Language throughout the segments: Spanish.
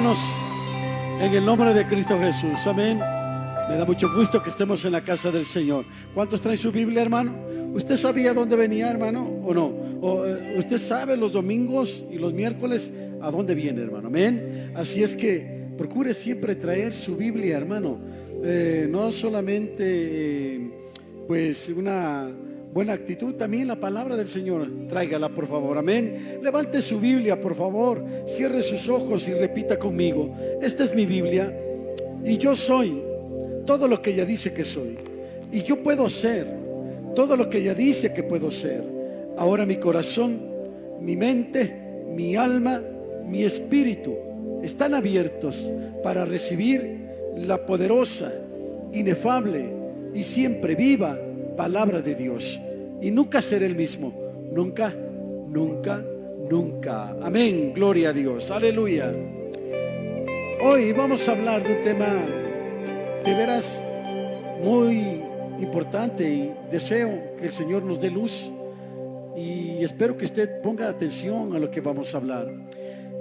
hermanos, en el nombre de Cristo Jesús, amén. Me da mucho gusto que estemos en la casa del Señor. ¿Cuántos traen su Biblia, hermano? ¿Usted sabía dónde venía, hermano, o no? ¿Usted sabe los domingos y los miércoles a dónde viene, hermano? Amén. Así es que procure siempre traer su Biblia, hermano. No solamente pues una buena actitud, también la palabra del Señor. Tráigala, por favor, amén. Levante su Biblia, por favor. Cierre sus ojos y repita conmigo: esta es mi Biblia y yo soy todo lo que ella dice que soy, y yo puedo ser todo lo que ella dice que puedo ser. Ahora mi corazón, mi mente, mi alma, mi espíritu están abiertos para recibir la poderosa, inefable y siempre viva palabra de Dios, y nunca seré el mismo, nunca, nunca, nunca. Amén, gloria a Dios, aleluya. Hoy vamos a hablar de un tema de veras muy importante, y deseo que el Señor nos dé luz, y espero que usted ponga atención a lo que vamos a hablar.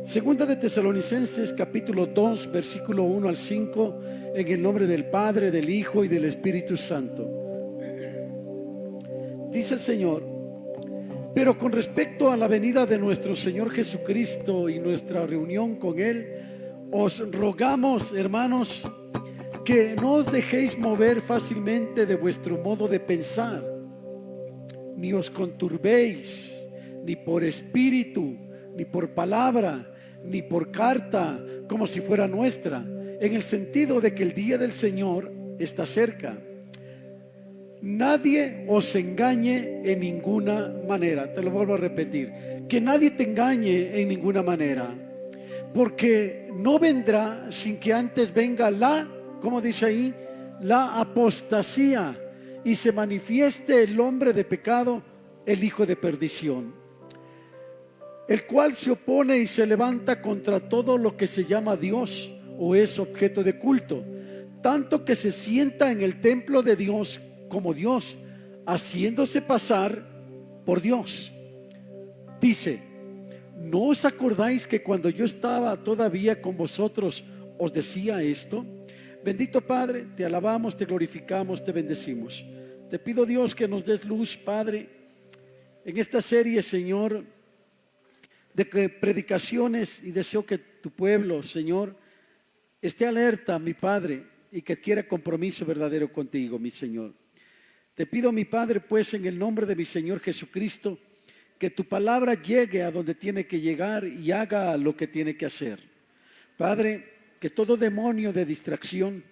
Segunda de Tesalonicenses capítulo 2 versículo 1 al 5, en el nombre del Padre, del Hijo y del Espíritu Santo. Dice el Señor: pero con respecto a la venida de nuestro Señor Jesucristo y nuestra reunión con Él, os rogamos, hermanos, que no os dejéis mover fácilmente de vuestro modo de pensar, ni os conturbéis, ni por espíritu, ni por palabra, ni por carta, como si fuera nuestra, en el sentido de que el día del Señor está cerca. Nadie os engañe en ninguna manera. Te lo vuelvo a repetir: que nadie te engañe en ninguna manera, porque no vendrá sin que antes venga como dice ahí, la apostasía, y se manifieste el hombre de pecado, el hijo de perdición, el cual se opone y se levanta contra todo lo que se llama Dios o es objeto de culto, tanto que se sienta en el templo de Dios como Dios, haciéndose pasar por Dios. Dice: ¿no os acordáis que cuando yo estaba todavía con vosotros os decía esto? Bendito Padre, te alabamos, te glorificamos, te bendecimos. Te pido, Dios, que nos des luz, Padre, en esta serie, Señor, de que predicaciones, y deseo que tu pueblo, Señor, esté alerta, mi Padre, y que quiera compromiso verdadero contigo, mi Señor. Te pido, mi Padre, pues, en el nombre de mi Señor Jesucristo, que tu palabra llegue a donde tiene que llegar y haga lo que tiene que hacer. Padre, que todo demonio de distracción,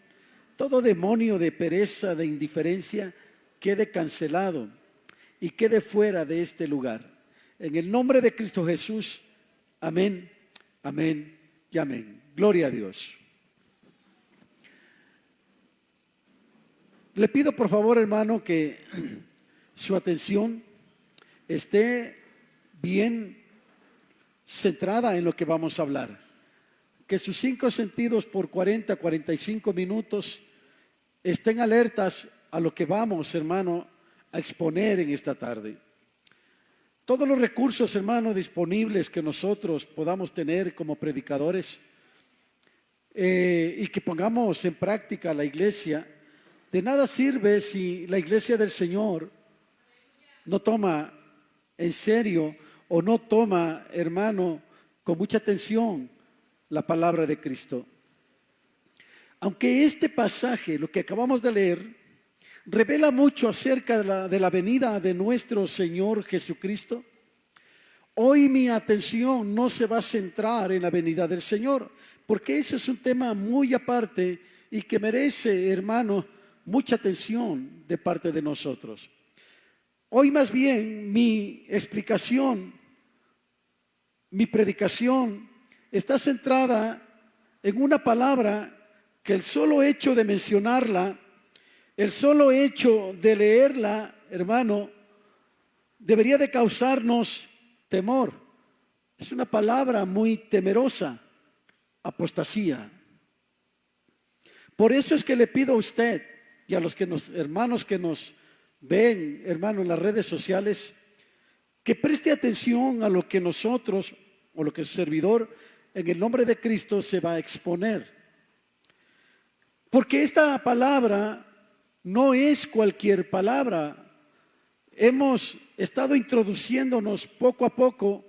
todo demonio de pereza, de indiferencia, quede cancelado y quede fuera de este lugar. En el nombre de Cristo Jesús, amén, amén y amén. Gloria a Dios. Le pido, por favor, hermano, que su atención esté bien centrada en lo que vamos a hablar. Que sus 5 sentidos por 40, 45 minutos estén alertas a lo que vamos, hermano, a exponer en esta tarde. Todos los recursos, hermano, disponibles que nosotros podamos tener como predicadores, y que pongamos en práctica la iglesia. De nada sirve si la iglesia del Señor no toma en serio o no toma, hermano, con mucha atención la palabra de Cristo. Aunque este pasaje, lo que acabamos de leer, revela mucho acerca de la venida de nuestro Señor Jesucristo, hoy mi atención no se va a centrar en la venida del Señor, porque ese es un tema muy aparte y que merece, hermano, mucha atención de parte de nosotros. Hoy más bien mi explicación, mi predicación está centrada en una palabra que el solo hecho de mencionarla, el solo hecho de leerla, hermano, debería de causarnos temor. Es una palabra muy temerosa: apostasía. Por eso es que le pido a usted y a los hermanos que nos ven, hermano, en las redes sociales, que preste atención a lo que nosotros, o lo que su servidor en el nombre de Cristo se va a exponer. Porque esta palabra no es cualquier palabra. Hemos estado introduciéndonos poco a poco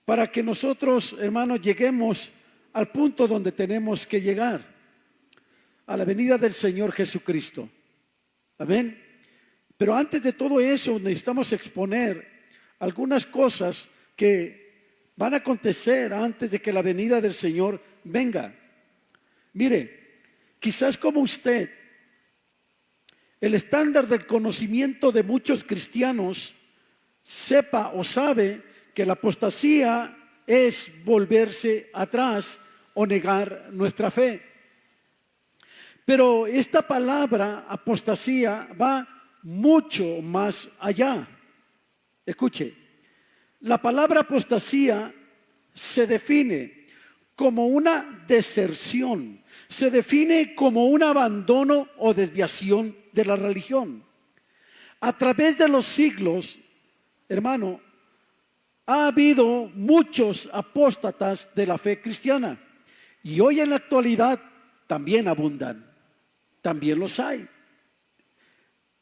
para que nosotros, hermanos, lleguemos al punto donde tenemos que llegar, a la venida del Señor Jesucristo. Amén. Pero antes de todo eso necesitamos exponer algunas cosas que van a acontecer antes de que la venida del Señor venga. Mire, quizás como usted, el estándar del conocimiento de muchos cristianos sepa o sabe que la apostasía es volverse atrás o negar nuestra fe. Pero esta palabra apostasía va mucho más allá. Escuche, la palabra apostasía se define como una deserción, se define como un abandono o desviación de la religión. A través de los siglos, hermano, ha habido muchos apóstatas de la fe cristiana y hoy en la actualidad también abundan, también los hay.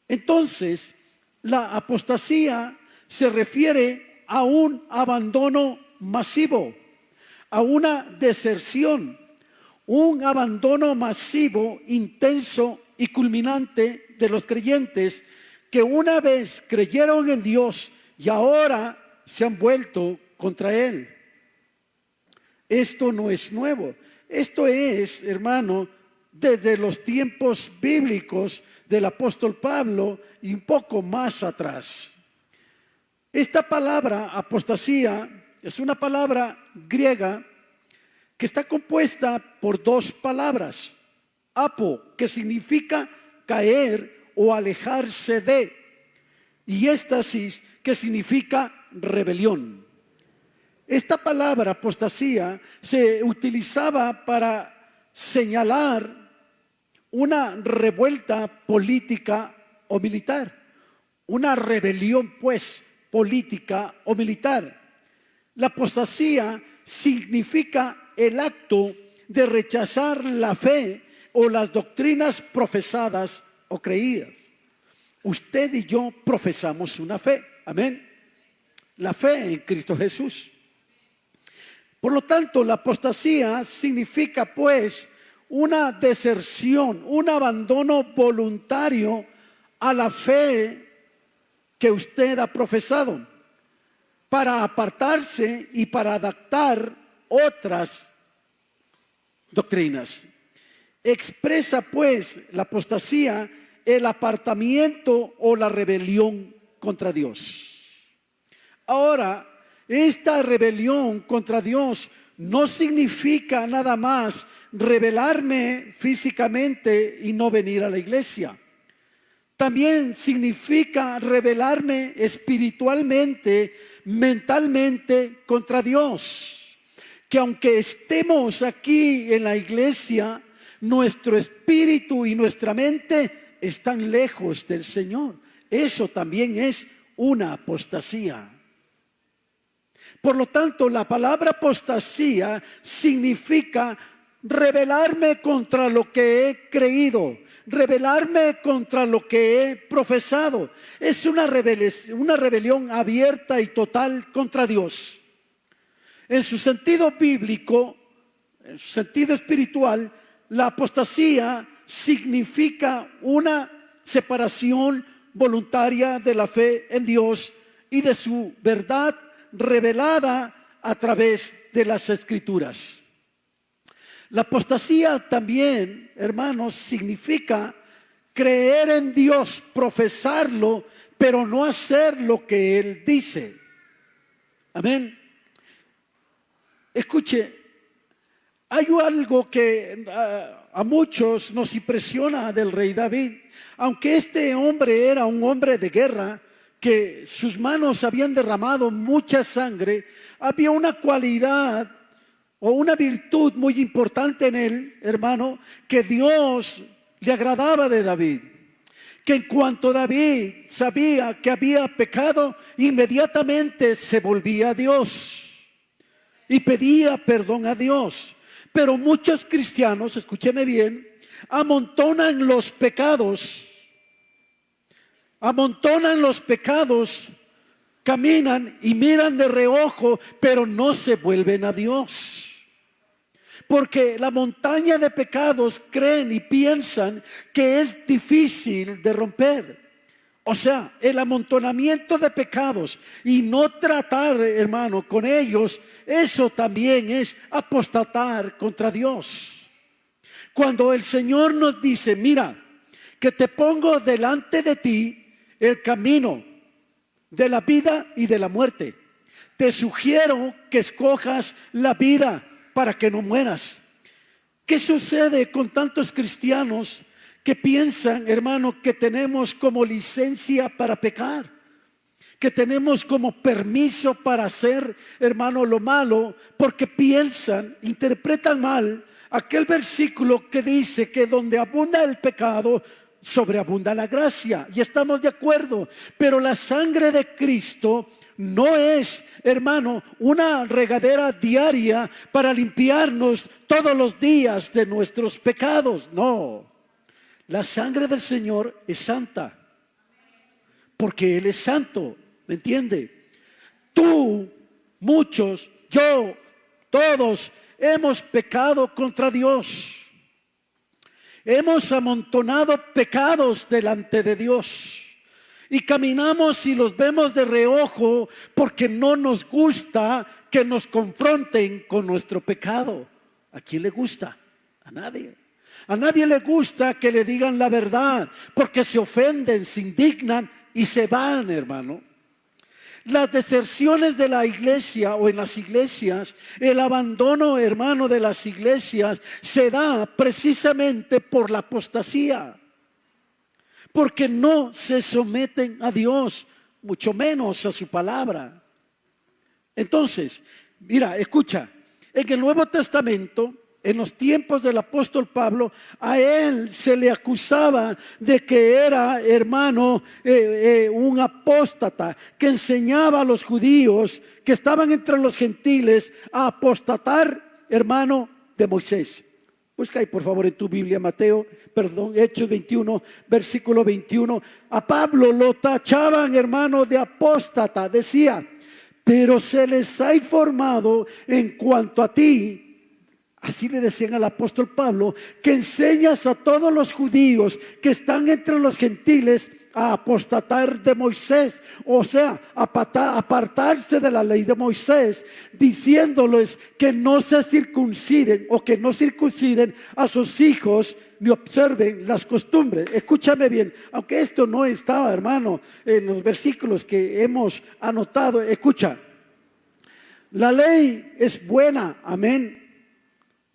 Entonces, la apostasía se refiere a un abandono masivo, a una deserción, un abandono masivo, intenso y culminante de los creyentes que una vez creyeron en Dios y ahora se han vuelto contra Él. Esto no es nuevo. Esto es, hermano, desde los tiempos bíblicos del apóstol Pablo y un poco más atrás. Esta palabra apostasía es una palabra griega que está compuesta por dos palabras. Apo, que significa caer o alejarse de, y éstasis, que significa rebelión. Esta palabra apostasía se utilizaba para señalar una revuelta política o militar, una rebelión pues política o militar. La apostasía significa el acto de rechazar la fe o las doctrinas profesadas o creídas. Usted y yo profesamos una fe, amén, la fe en Cristo Jesús. Por lo tanto, la apostasía significa pues una deserción, un abandono voluntario a la fe que usted ha profesado, para apartarse y para adaptar otras doctrinas. Expresa pues la apostasía el apartamiento o la rebelión contra Dios. Ahora, esta rebelión contra Dios no significa nada más rebelarme físicamente y no venir a la iglesia. También significa rebelarme espiritualmente, mentalmente contra Dios. Que aunque estemos aquí en la iglesia, nuestro espíritu y nuestra mente están lejos del Señor. Eso también es una apostasía. Por lo tanto, la palabra apostasía significa rebelarme contra lo que he creído, rebelarme contra lo que he profesado. Es una rebelión abierta y total contra Dios. En su sentido bíblico, en su sentido espiritual, la apostasía significa una separación voluntaria de la fe en Dios y de su verdad revelada a través de las Escrituras. La apostasía también, hermanos, significa creer en Dios, profesarlo, pero no hacer lo que Él dice. Amén. Escuche, hay algo que a muchos nos impresiona del rey David. Aunque este hombre era un hombre de guerra, que sus manos habían derramado mucha sangre, había una cualidad o una virtud muy importante en él, hermano, que Dios le agradaba de David. Que en cuanto David sabía que había pecado, inmediatamente se volvía a Dios. y pedía perdón a Dios. Pero muchos cristianos, escúcheme bien, amontonan los pecados, caminan y miran de reojo, pero no se vuelven a Dios. Porque la montaña de pecados creen y piensan que es difícil de romper. O sea, el amontonamiento de pecados y no tratar, hermano, con ellos, eso también es apostatar contra Dios. Cuando el Señor nos dice, mira, que te pongo delante de ti el camino de la vida y de la muerte. Te sugiero que escojas la vida para que no mueras. ¿Qué sucede con tantos cristianos que piensan, hermano, que tenemos como licencia para pecar? Que tenemos como permiso para hacer, hermano, lo malo, porque piensan, interpretan mal aquel versículo que dice que donde abunda el pecado, sobreabunda la gracia. Y estamos de acuerdo, pero la sangre de Cristo no es, hermano, una regadera diaria para limpiarnos todos los días de nuestros pecados. No, la sangre del Señor es santa, porque Él es santo, ¿me entiende? Tú, muchos, yo, todos hemos pecado contra Dios. Hemos amontonado pecados delante de Dios y caminamos y los vemos de reojo porque no nos gusta que nos confronten con nuestro pecado. ¿A quién le gusta? A nadie. A nadie le gusta que le digan la verdad porque se ofenden, se indignan y se van, hermano. Las deserciones de la iglesia o en las iglesias, el abandono, hermano, de las iglesias se da precisamente por la apostasía, porque no se someten a Dios, mucho menos a su palabra. Entonces, mira, escucha, en el Nuevo Testamento, en los tiempos del apóstol Pablo, a él se le acusaba de que era, hermano, un apóstata que enseñaba a los judíos que estaban entre los gentiles a apostatar, hermano, de Moisés. Busca ahí por favor en tu Biblia Hechos 21, versículo 21. A Pablo lo tachaban, hermano, de apóstata. Decía, pero se les ha informado en cuanto a ti. Así le decían al apóstol Pablo, que enseñas a todos los judíos que están entre los gentiles a apostatar de Moisés, o sea, apartarse de la ley de Moisés, diciéndoles que no se circunciden o que no circunciden a sus hijos ni observen las costumbres. Escúchame bien, aunque esto no estaba, hermano, en los versículos que hemos anotado, escucha, la ley es buena, amén.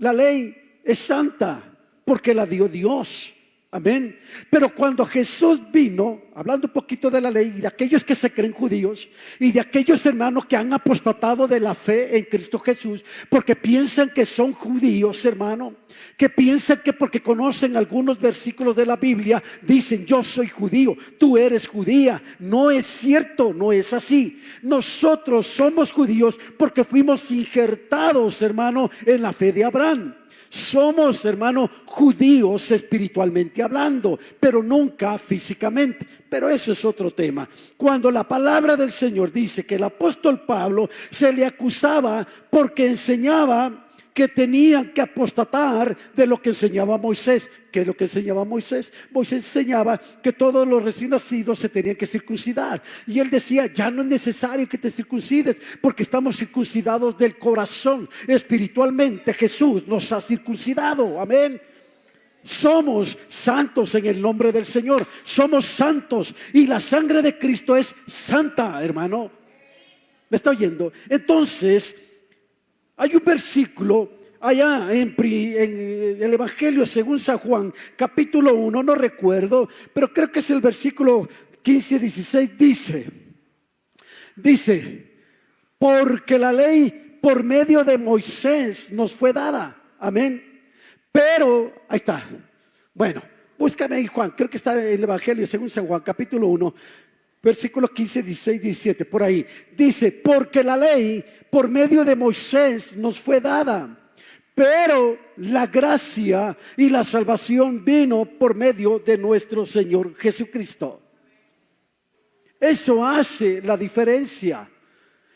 La ley es santa porque la dio Dios, amén. Pero cuando Jesús vino, hablando un poquito de la ley y de aquellos que se creen judíos y de aquellos hermanos que han apostatado de la fe en Cristo Jesús porque piensan que son judíos, hermano, que piensan que porque conocen algunos versículos de la Biblia dicen yo soy judío, tú eres judía. No es cierto, no es así. Nosotros somos judíos porque fuimos injertados, hermano, en la fe de Abraham. Somos, hermano, judíos espiritualmente hablando, pero nunca físicamente. Pero eso es otro tema. Cuando la palabra del Señor dice que el apóstol Pablo se le acusaba porque enseñaba que tenían que apostatar de lo que enseñaba Moisés. ¿Qué es lo que enseñaba Moisés? Moisés enseñaba que todos los recién nacidos se tenían que circuncidar. Y él decía, ya no es necesario que te circuncides porque estamos circuncidados del corazón. Espiritualmente Jesús nos ha circuncidado, amén. Somos santos en el nombre del Señor. Somos santos y la sangre de Cristo es santa, hermano. ¿Me está oyendo? Entonces, hay un versículo allá en el Evangelio según San Juan, capítulo 1, no recuerdo, pero creo que es el versículo 15-16, dice, porque la ley por medio de Moisés nos fue dada, amén, pero, ahí está, bueno, búscame ahí Juan, creo que está en el Evangelio según San Juan, capítulo 1, Versículos 15, 16, 17, por ahí. Dice, porque la ley por medio de Moisés nos fue dada, pero la gracia y la salvación vino por medio de nuestro Señor Jesucristo. Eso hace la diferencia.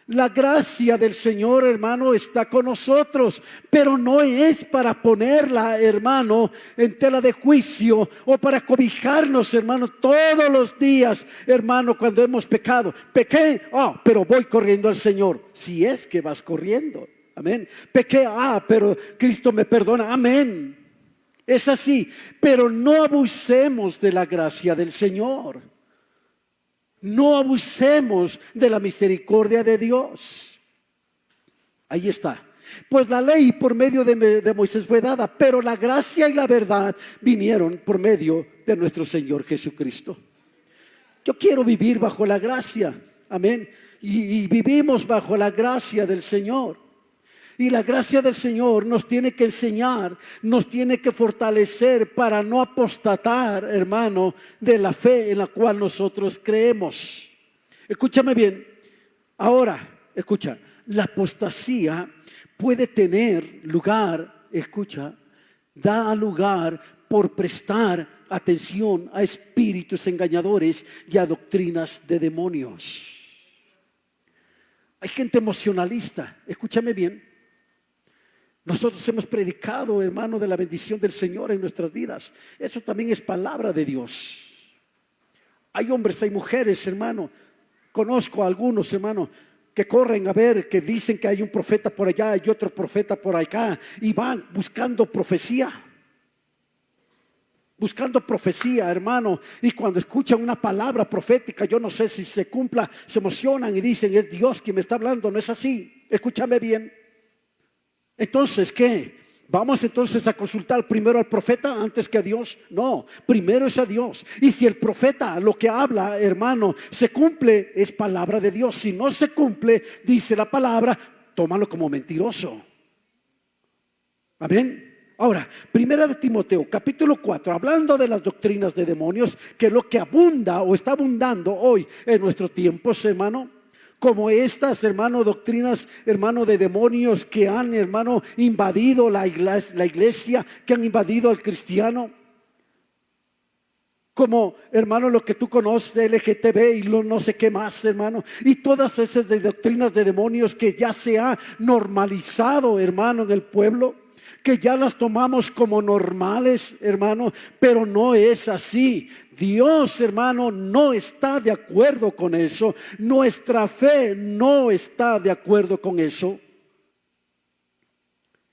La gracia del Señor, hermano, está con nosotros, pero no es para ponerla, hermano, en tela de juicio o para cobijarnos, hermano, todos los días, hermano, cuando hemos pecado. Pequé, pero voy corriendo al Señor. Si es que vas corriendo, amén. Pequé, pero Cristo me perdona, amén. Es así, pero no abusemos de la gracia del Señor. No abusemos de la misericordia de Dios. Ahí está. Pues la ley por medio de Moisés fue dada, pero la gracia y la verdad vinieron por medio de nuestro Señor Jesucristo. Yo quiero vivir bajo la gracia, amén. Y vivimos bajo la gracia del Señor. Y la gracia del Señor nos tiene que enseñar, nos tiene que fortalecer para no apostatar, hermano, de la fe en la cual nosotros creemos. Escúchame bien. Ahora, escucha, la apostasía puede tener lugar, escucha, da lugar por prestar atención a espíritus engañadores y a doctrinas de demonios. Hay gente emocionalista, escúchame bien. Nosotros hemos predicado, hermano, de la bendición del Señor en nuestras vidas. Eso también es palabra de Dios. Hay hombres, hay mujeres, hermano. Conozco a algunos, hermano, que corren a ver, que dicen que hay un profeta por allá y otro profeta por acá, y van buscando profecía. Buscando profecía, hermano, y cuando escuchan una palabra profética, yo no sé si se cumpla, se emocionan y dicen, es Dios quien me está hablando. No es así, escúchame bien. Entonces, ¿qué? ¿Vamos entonces a consultar primero al profeta antes que a Dios? No, primero es a Dios. Y si el profeta lo que habla, hermano, se cumple, es palabra de Dios. Si no se cumple, dice la palabra, tómalo como mentiroso. Amén. Ahora, primera de Timoteo, capítulo 4, hablando de las doctrinas de demonios, que es lo que abunda o está abundando hoy en nuestros tiempos, hermano. Como estas, hermano, doctrinas, hermano, de demonios que han, hermano, invadido la iglesia, que han invadido al cristiano. Como, hermano, lo que tú conoces de LGTB y lo no sé qué más, hermano. Y todas esas doctrinas de demonios que ya se ha normalizado, hermano, en el pueblo. Que ya las tomamos como normales, hermano, pero no es así. Dios, hermano, no está de acuerdo con eso. Nuestra fe no está de acuerdo con eso.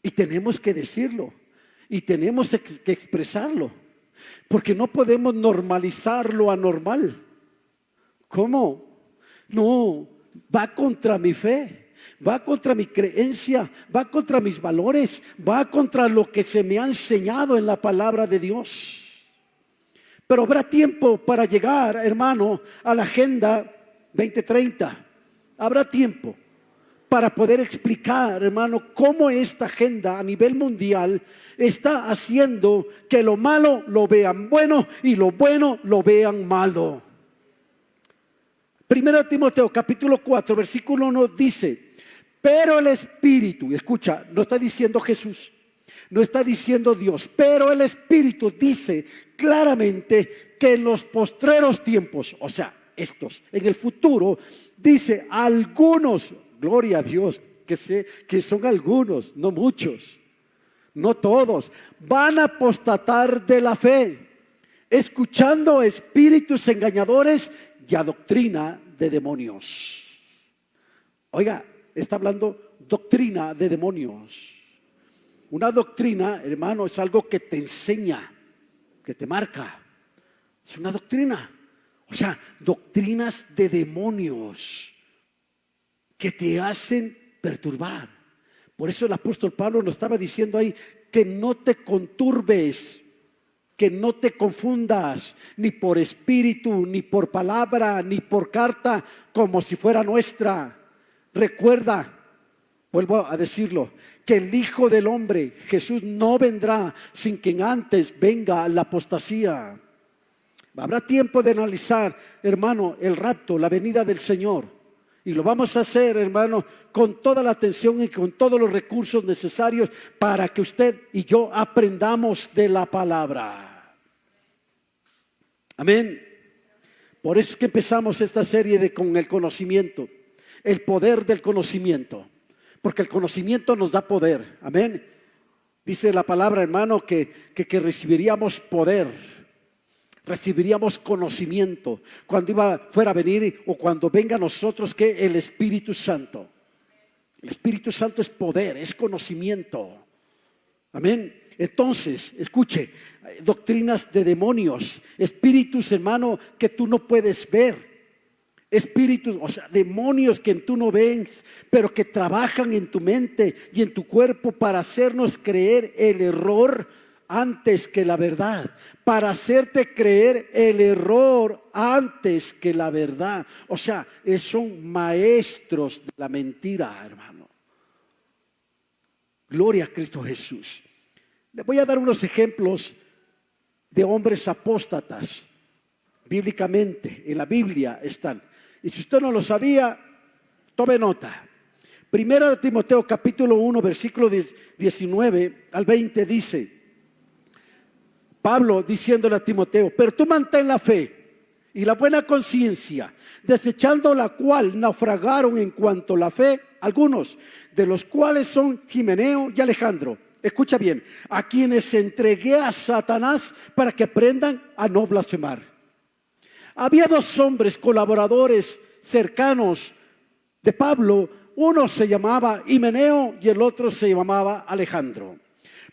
Y tenemos que decirlo. Y tenemos que expresarlo. Porque no podemos normalizar lo anormal. ¿Cómo? No, va contra mi fe. Va contra mi creencia, va contra mis valores, va contra lo que se me ha enseñado en la palabra de Dios. Pero habrá tiempo para llegar, hermano, a la Agenda 2030. Habrá tiempo para poder explicar, hermano, cómo esta agenda a nivel mundial está haciendo que lo malo lo vean bueno y lo bueno lo vean malo. Primera de Timoteo, capítulo 4, versículo 1 dice: pero el Espíritu, escucha, no está diciendo Jesús, no está diciendo Dios, pero el Espíritu dice claramente que en los postreros tiempos, o sea, en el futuro, dice algunos, gloria a Dios, que son algunos, no muchos, no todos, van a apostatar de la fe, escuchando espíritus engañadores y a doctrina de demonios. Oiga, está hablando doctrina de demonios. Una doctrina, hermano, es algo que te enseña, que te marca. Es una doctrina. O sea, doctrinas de demonios que te hacen perturbar. Por eso el apóstol Pablo nos estaba diciendo ahí que no te conturbes, que no te confundas, ni por espíritu, ni por palabra, ni por carta, como si fuera nuestra. Recuerda, vuelvo a decirlo, que el Hijo del Hombre, Jesús, no vendrá sin que antes venga la apostasía. Habrá tiempo de analizar, hermano, el rapto, la venida del Señor. Y lo vamos a hacer, hermano, con toda la atención y con todos los recursos necesarios para que usted y yo aprendamos de la palabra. Amén. Por eso es que empezamos esta serie con el conocimiento, el poder del conocimiento. Porque el conocimiento nos da poder. Amén. Dice la palabra, hermano, que recibiríamos poder. Recibiríamos conocimiento cuando fuera a venir o cuando venga a nosotros que el Espíritu Santo. El Espíritu Santo es poder, es conocimiento. Amén. Entonces, escuche, doctrinas de demonios, espíritus, hermano, que tú no puedes ver. Espíritus, o sea, demonios que tú no ves, pero que trabajan en tu mente y en tu cuerpo para hacernos creer el error antes que la verdad, para hacerte creer el error antes que la verdad. O sea, son maestros de la mentira, hermano. Gloria a Cristo Jesús. Le voy a dar unos ejemplos de hombres apóstatas. Bíblicamente, en la Biblia están. Y si usted no lo sabía, tome nota. Primera de Timoteo capítulo 1 versículo 19 al 20 dice: Pablo diciéndole a Timoteo, pero tú mantén la fe y la buena conciencia, desechando la cual naufragaron en cuanto a la fe algunos, de los cuales son Himeneo y Alejandro. Escucha bien, a quienes entregué a Satanás para que aprendan a no blasfemar. Había dos hombres colaboradores cercanos de Pablo, uno se llamaba Himeneo y el otro se llamaba Alejandro.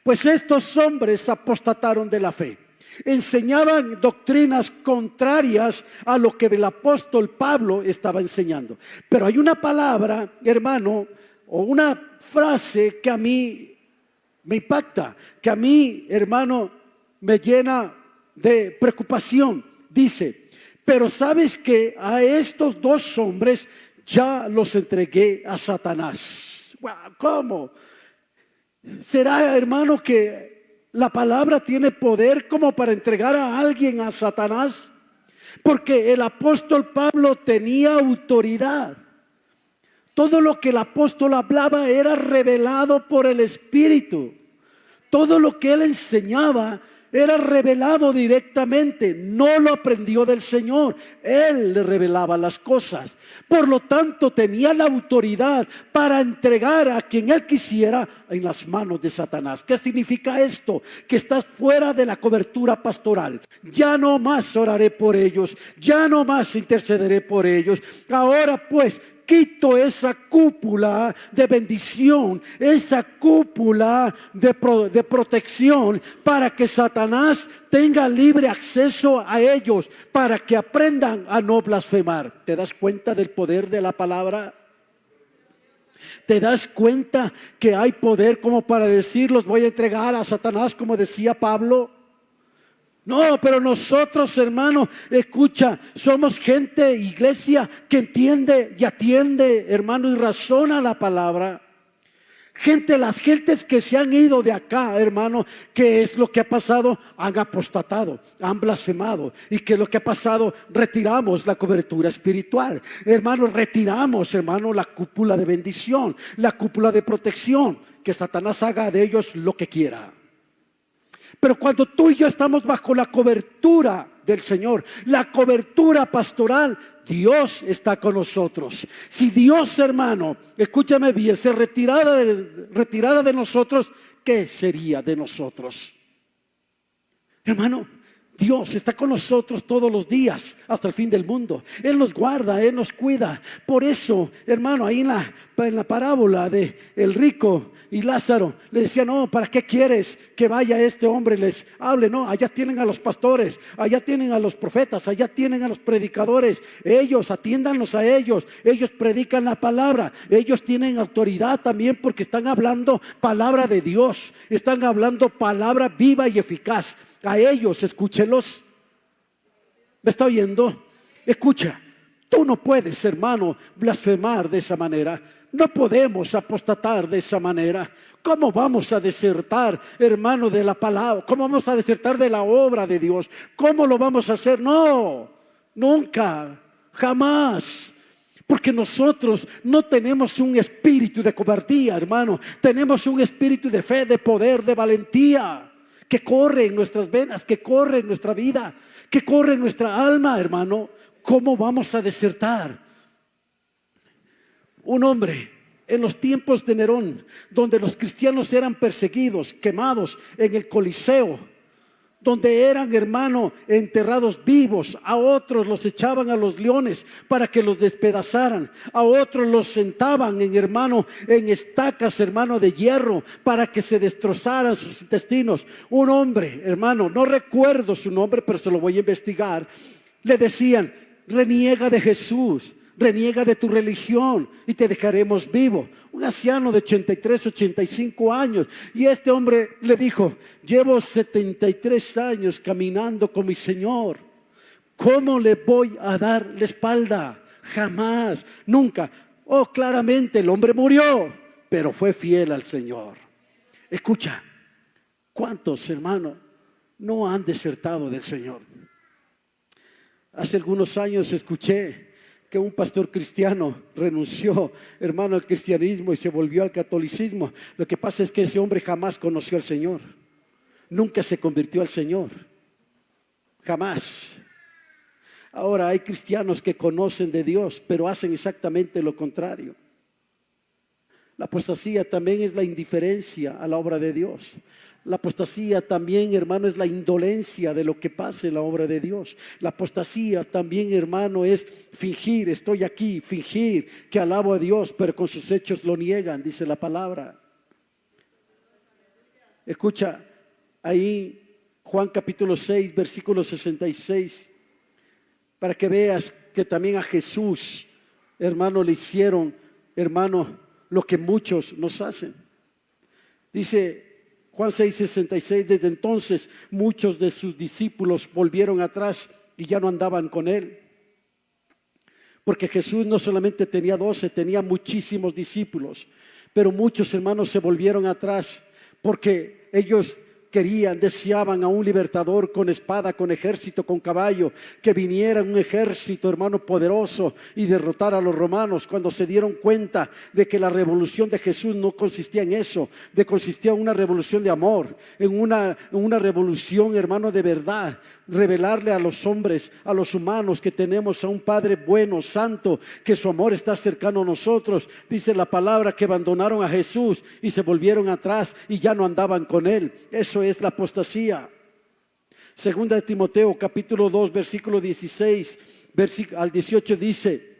Pues estos hombres apostataron de la fe, enseñaban doctrinas contrarias a lo que el apóstol Pablo estaba enseñando. Pero hay una palabra, hermano, o una frase que a mí me impacta, que a mí, hermano, me llena de preocupación. Dice, pero sabes que a estos dos hombres ya los entregué a Satanás. ¿Cómo? ¿Será, hermano, que la palabra tiene poder como para entregar a alguien a Satanás? Porque el apóstol Pablo tenía autoridad. Todo lo que el apóstol hablaba era revelado por el Espíritu. Todo lo que él enseñaba era revelado directamente. No lo aprendió del Señor. Él le revelaba las cosas. Por lo tanto, tenía la autoridad para entregar a quien él quisiera en las manos de Satanás. ¿Qué significa esto? Que estás fuera de la cobertura pastoral. Ya no más oraré por ellos. Ya no más intercederé por ellos. Ahora pues, quito esa cúpula de bendición, esa cúpula de protección para que Satanás tenga libre acceso a ellos, para que aprendan a no blasfemar. ¿Te das cuenta del poder de la palabra? ¿Te das cuenta que hay poder como para decir los voy a entregar a Satanás, como decía Pablo? No, pero nosotros, hermano, escucha, somos gente, iglesia, que entiende y atiende, hermano, y razona la palabra. Las gentes que se han ido de acá, hermano, ¿qué es lo que ha pasado? Han apostatado, han blasfemado. ¿Y qué es lo que ha pasado? Retiramos la cobertura espiritual. Hermano, retiramos, hermano, la cúpula de bendición, la cúpula de protección. Que Satanás haga de ellos lo que quiera. Pero cuando tú y yo estamos bajo la cobertura del Señor, la cobertura pastoral, Dios está con nosotros. Si Dios, hermano, escúchame bien, se retirara de nosotros, ¿qué sería de nosotros? Hermano, Dios está con nosotros todos los días hasta el fin del mundo. Él nos guarda, Él nos cuida. Por eso, hermano, ahí en la parábola de el rico y Lázaro, le decía, no, ¿para qué quieres que vaya este hombre y les hable? No, allá tienen a los pastores, allá tienen a los profetas, allá tienen a los predicadores. Ellos, atiéndanlos a ellos. Ellos predican la palabra. Ellos tienen autoridad también porque están hablando palabra de Dios. Están hablando palabra viva y eficaz. A ellos, escúchelos. ¿Me está oyendo? Escucha, tú no puedes, hermano, blasfemar de esa manera. No podemos apostatar de esa manera. ¿Cómo vamos a desertar, hermano, de la palabra? ¿Cómo vamos a desertar de la obra de Dios? ¿Cómo lo vamos a hacer? No, nunca, jamás. Porque nosotros no tenemos un espíritu de cobardía, hermano. Tenemos un espíritu de fe, de poder, de valentía, que corre en nuestras venas, que corre en nuestra vida, que corre en nuestra alma, hermano. ¿Cómo vamos a desertar? Un hombre en los tiempos de Nerón, donde los cristianos eran perseguidos, quemados en el Coliseo, donde eran, hermano, enterrados vivos. A otros los echaban a los leones para que los despedazaran. A otros los sentaban en estacas, hermano, de hierro para que se destrozaran sus intestinos. Un hombre, hermano, no recuerdo su nombre, pero se lo voy a investigar. Le decían: reniega de Jesús, reniega de tu religión y te dejaremos vivo. Un anciano de 83, 85 años. Y este hombre le dijo: llevo 73 años caminando con mi Señor. ¿Cómo le voy a dar la espalda? Jamás, nunca. Oh, claramente el hombre murió, pero fue fiel al Señor. Escucha, ¿cuántos, hermanos, no han desertado del Señor? Hace algunos años escuché que un pastor cristiano renunció, hermano, al cristianismo y se volvió al catolicismo. Lo que pasa es que ese hombre jamás conoció al Señor. Nunca se convirtió al Señor. Jamás. Ahora hay cristianos que conocen de Dios, pero hacen exactamente lo contrario. La apostasía también es la indiferencia a la obra de Dios. La apostasía también, hermano, es la indolencia de lo que pasa en la obra de Dios. La apostasía también, hermano, es fingir, estoy aquí, fingir que alabo a Dios, pero con sus hechos lo niegan, dice la palabra. Escucha, ahí Juan capítulo 6, versículo 66, para que veas que también a Jesús, hermano, le hicieron, hermano, lo que muchos nos hacen. Dice Juan 6:66, desde entonces muchos de sus discípulos volvieron atrás y ya no andaban con él. Porque Jesús no solamente tenía 12, tenía muchísimos discípulos, pero muchos, hermanos, se volvieron atrás porque ellos deseaban a un libertador con espada, con ejército, con caballo, que viniera un ejército, hermano, poderoso y derrotara a los romanos. Cuando se dieron cuenta de que la revolución de Jesús no consistía en eso, consistía en una revolución de amor, en una revolución, hermano, de verdad. Revelarle a los hombres, a los humanos, que tenemos a un Padre bueno, santo, que su amor está cercano a nosotros. Dice la palabra que abandonaron a Jesús y se volvieron atrás y ya no andaban con él. Eso es la apostasía. Segunda de Timoteo capítulo 2 versículo 16 al 18 dice: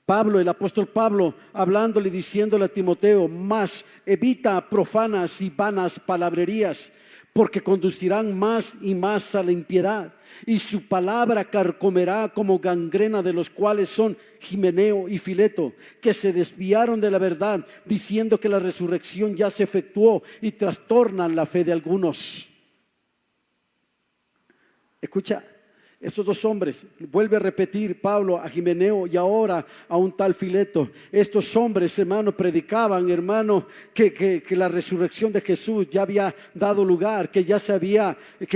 Pablo, el apóstol Pablo, hablándole y diciéndole a Timoteo: mas evita profanas y vanas palabrerías, porque conducirán más y más a la impiedad, y su palabra carcomerá como gangrena, de los cuales son Himeneo y Fileto, que se desviaron de la verdad, diciendo que la resurrección ya se efectuó, y trastornan la fe de algunos. Escucha, estos dos hombres, vuelve a repetir Pablo a Himeneo y ahora a un tal Fileto. Estos hombres, hermano, predicaban, hermano, que la resurrección de Jesús ya había dado lugar, que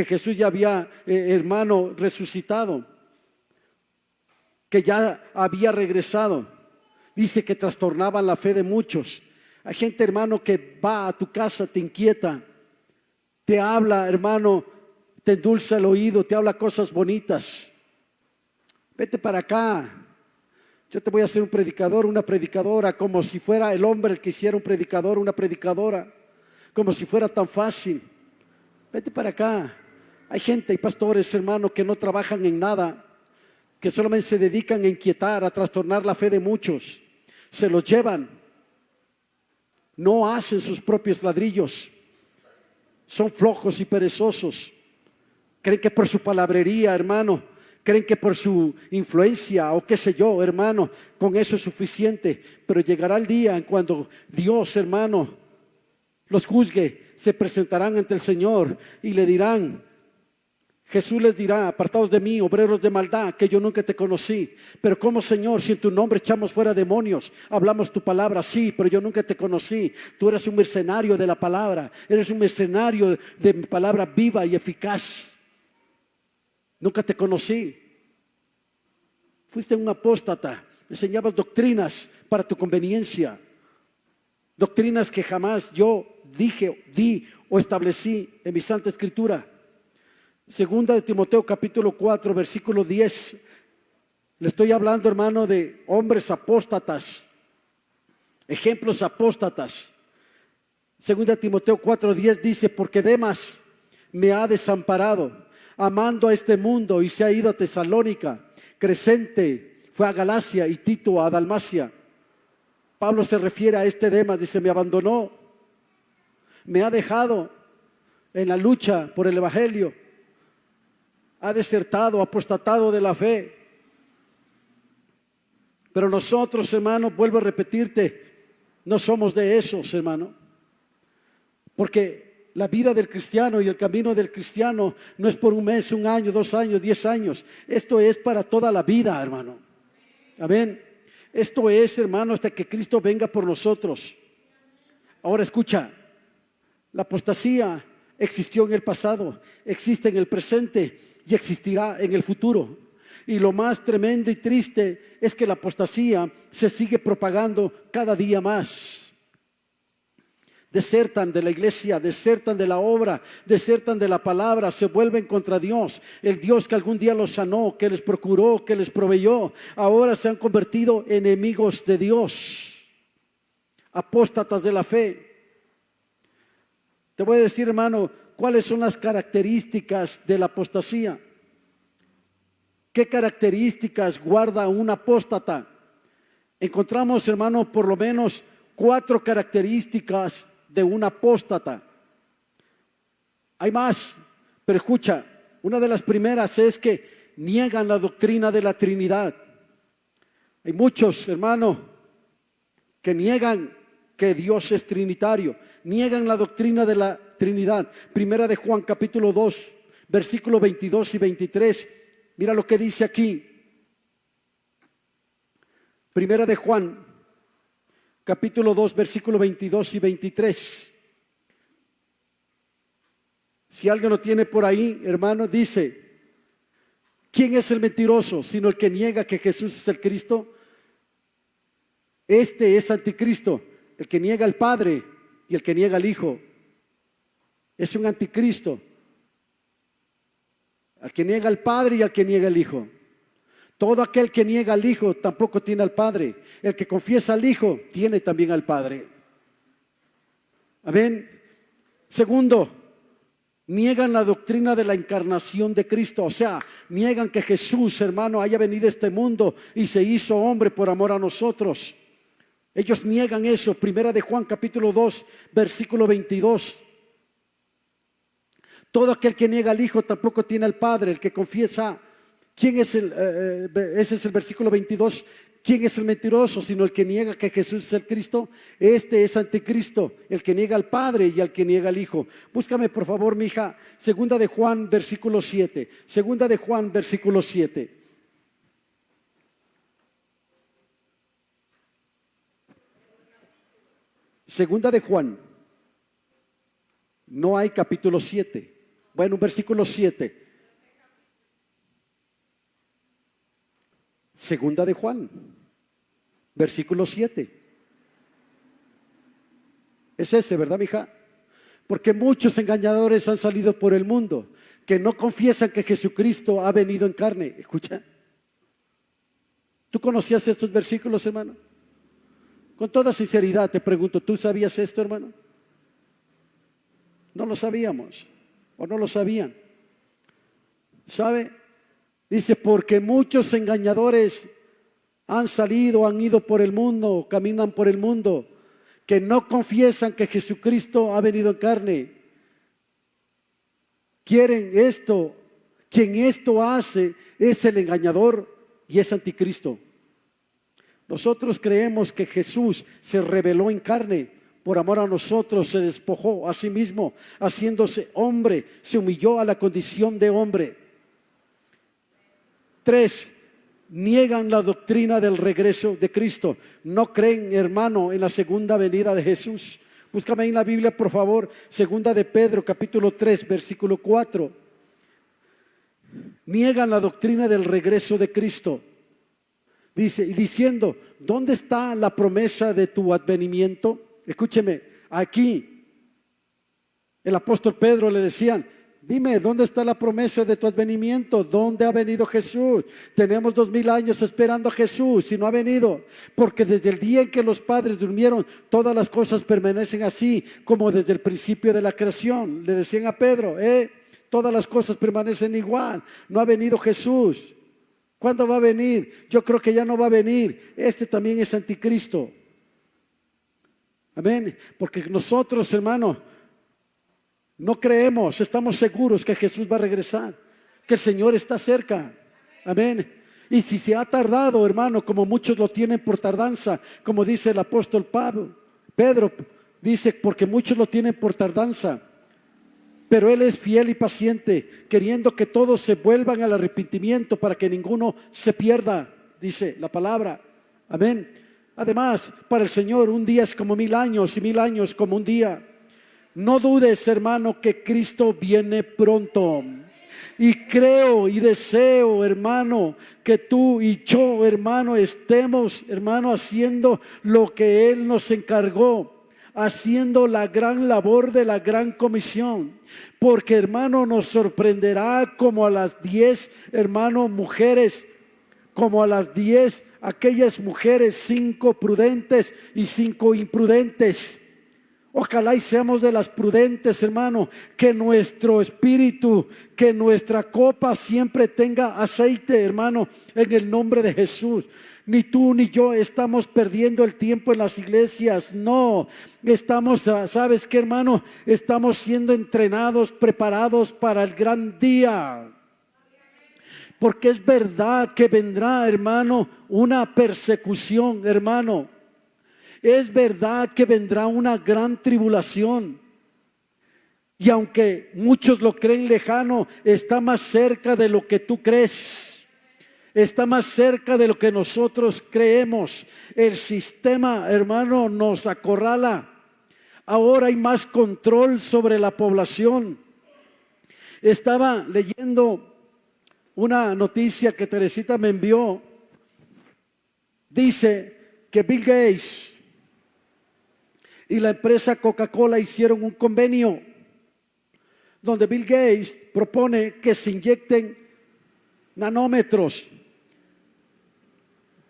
Jesús ya había, hermano, resucitado, que ya había regresado. Dice que trastornaban la fe de muchos. Hay gente, hermano, que va a tu casa, te inquieta, te habla, hermano, te endulza el oído, te habla cosas bonitas. Vete para acá, yo te voy a hacer un predicador, una predicadora, como si fuera el hombre el que hiciera un predicador, una predicadora, como si fuera tan fácil. Vete para acá. Hay gente, hay pastores, hermano, que no trabajan en nada, que solamente se dedican a inquietar, a trastornar la fe de muchos. Se los llevan, no hacen sus propios ladrillos, son flojos y perezosos. Creen que por su palabrería, hermano, creen que por su influencia o qué sé yo, hermano, con eso es suficiente. Pero llegará el día en cuando Dios, hermano, los juzgue, se presentarán ante el Señor y le dirán: Jesús les dirá: apartaos de mí, obreros de maldad, que yo nunca te conocí. Pero ¿cómo, Señor? Si en tu nombre echamos fuera demonios, hablamos tu palabra, sí, pero yo nunca te conocí. Tú eres un mercenario de la palabra, eres un mercenario de mi palabra viva y eficaz. Nunca te conocí. Fuiste un apóstata, enseñabas doctrinas para tu conveniencia, doctrinas que jamás yo di o establecí en mi Santa Escritura. Segunda de Timoteo capítulo 4 versículo 10. Le estoy hablando, hermano, de hombres apóstatas, ejemplos apóstatas. Segunda de Timoteo 4:10 dice: porque Demas me ha desamparado, amando a este mundo, y se ha ido a Tesalónica. Crescente fue a Galacia y Tito a Dalmacia. Pablo se refiere a este Demas, dice: me abandonó, me ha dejado en la lucha por el evangelio, ha desertado, apostatado de la fe. Pero nosotros, hermano, vuelvo a repetirte, no somos de esos, hermano. Porque la vida del cristiano y el camino del cristiano no es por un mes, un año, 2 años, 10 años. Esto es para toda la vida, hermano. Amén. Esto es, hermano, hasta que Cristo venga por nosotros. Ahora escucha, la apostasía existió en el pasado, existe en el presente y existirá en el futuro. Y lo más tremendo y triste es que la apostasía se sigue propagando cada día más. Desertan de la iglesia, desertan de la obra, desertan de la palabra, se vuelven contra Dios. El Dios que algún día los sanó, que les procuró, que les proveyó, ahora se han convertido en enemigos de Dios, apóstatas de la fe. Te voy a decir, hermano, cuáles son las características de la apostasía. ¿Qué características guarda un apóstata? Encontramos, hermano, por lo menos 4 características de un apóstata. Hay más, pero escucha, una de las primeras es que niegan la doctrina de la Trinidad. Hay muchos, hermano, que niegan que Dios es trinitario, niegan la doctrina de la Trinidad. Primera de Juan capítulo 2, versículos 22 y 23. Mira lo que dice aquí. Primera de Juan capítulo 2, versículos 22 y 23. Si alguien lo tiene por ahí, hermano, dice: ¿quién es el mentiroso sino el que niega que Jesús es el Cristo? Este es anticristo, el que niega al Padre y el que niega al Hijo. Es un anticristo, al que niega al Padre y al que niega al Hijo. Todo aquel que niega al Hijo tampoco tiene al Padre. El que confiesa al Hijo tiene también al Padre. Amén. Segundo, niegan la doctrina de la encarnación de Cristo. O sea, niegan que Jesús, hermano, haya venido a este mundo y se hizo hombre por amor a nosotros. Ellos niegan eso. Primera de Juan capítulo 2, versículo 22. Todo aquel que niega al Hijo tampoco tiene al Padre. El que confiesa... ¿Quién es ese es el versículo 22. ¿Quién es el mentiroso? Sino el que niega que Jesús es el Cristo. Este es anticristo, el que niega al Padre y al que niega al Hijo. Búscame por favor, mi hija, segunda de Juan, versículo 7. Segunda de Juan, versículo 7. Segunda de Juan. No hay capítulo 7. Bueno, versículo 7. Segunda de Juan, versículo 7. Es ese, ¿verdad, mija? Porque muchos engañadores han salido por el mundo que no confiesan que Jesucristo ha venido en carne. Escucha. ¿Tú conocías estos versículos, hermano? Con toda sinceridad te pregunto, ¿tú sabías esto, hermano? No lo sabíamos o no lo sabían. ¿Sabe? Dice, porque muchos engañadores han salido, han ido por el mundo, caminan por el mundo, que no confiesan que Jesucristo ha venido en carne. Quieren esto, quien esto hace es el engañador y es anticristo. Nosotros creemos que Jesús se reveló en carne por amor a nosotros se despojó a sí mismo, haciéndose hombre, se humilló a la condición de hombre. 3. Niegan la doctrina del regreso de Cristo. No creen, hermano, en la segunda venida de Jesús. Búscame en la Biblia, por favor, segunda de Pedro, capítulo 3, versículo 4. Niegan la doctrina del regreso de Cristo. Dice, y diciendo, ¿dónde está la promesa de tu advenimiento? Escúcheme, aquí el apóstol Pedro le decían, dime, ¿dónde está la promesa de tu advenimiento? ¿Dónde ha venido Jesús? Tenemos 2000 años esperando a Jesús y no ha venido. Porque desde el día en que los padres durmieron, todas las cosas permanecen así como desde el principio de la creación. Le decían a Pedro, todas las cosas permanecen igual. No ha venido Jesús. ¿Cuándo va a venir? Yo creo que ya no va a venir. Este también es anticristo. Amén. Porque nosotros, hermano, no creemos, estamos seguros que Jesús va a regresar, que el Señor está cerca. Amén. Y si se ha tardado, hermano, como muchos lo tienen por tardanza, como dice el apóstol Pedro, dice, porque muchos lo tienen por tardanza. Pero Él es fiel y paciente, queriendo que todos se vuelvan al arrepentimiento para que ninguno se pierda, dice la palabra. Amén. Además, para el Señor un día es como 1000 años y 1000 años como un día. No dudes, hermano, que Cristo viene pronto. Y creo y deseo, hermano, que tú y yo, hermano, estemos, hermano, haciendo lo que Él nos encargó, haciendo la gran labor de la gran comisión. Porque, hermano, nos sorprenderá como a las 10, hermano, mujeres, como a las 10, aquellas mujeres, 5 prudentes y 5 imprudentes. Ojalá y seamos de las prudentes, hermano, que nuestro espíritu, que nuestra copa siempre tenga aceite, hermano, en el nombre de Jesús. Ni tú ni yo estamos perdiendo el tiempo en las iglesias, no, estamos, ¿sabes qué, hermano? Estamos siendo entrenados, preparados para el gran día. Porque es verdad que vendrá, hermano, una persecución, hermano. Es verdad que vendrá una gran tribulación. Y aunque muchos lo creen lejano, está más cerca de lo que tú crees. Está más cerca de lo que nosotros creemos. El sistema, hermano, nos acorrala. Ahora hay más control sobre la población. Estaba leyendo una noticia que Teresita me envió. Dice que Bill Gates y la empresa Coca-Cola hicieron un convenio donde Bill Gates propone que se inyecten nanómetros,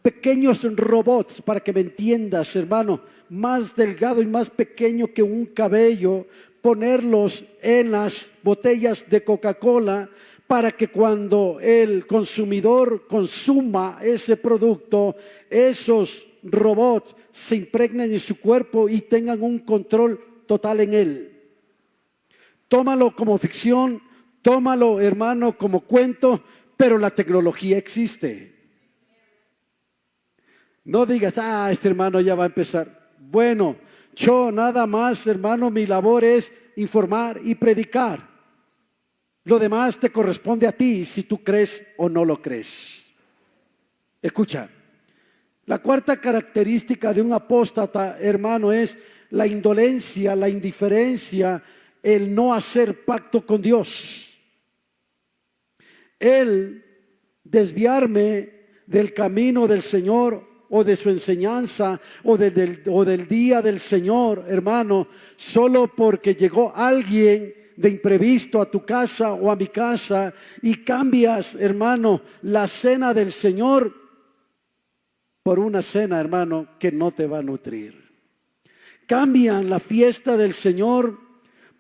pequeños robots, para que me entiendas, hermano, más delgado y más pequeño que un cabello, ponerlos en las botellas de Coca-Cola para que cuando el consumidor consuma ese producto, esos robots se impregnen en su cuerpo y tengan un control total en él. Tómalo como ficción, tómalo, hermano, como cuento, pero la tecnología existe. No digas, este hermano ya va a empezar. Bueno, yo nada más, hermano, mi labor es informar y predicar. Lo demás te corresponde a ti, si tú crees o no lo crees. Escucha, la cuarta característica de un apóstata, hermano, es la indolencia, la indiferencia, el no hacer pacto con Dios. El desviarme del camino del Señor o de su enseñanza o del día del Señor, hermano, solo porque llegó alguien de imprevisto a tu casa o a mi casa y cambias, hermano, la cena del Señor por una cena, hermano, que no te va a nutrir. Cambian la fiesta del Señor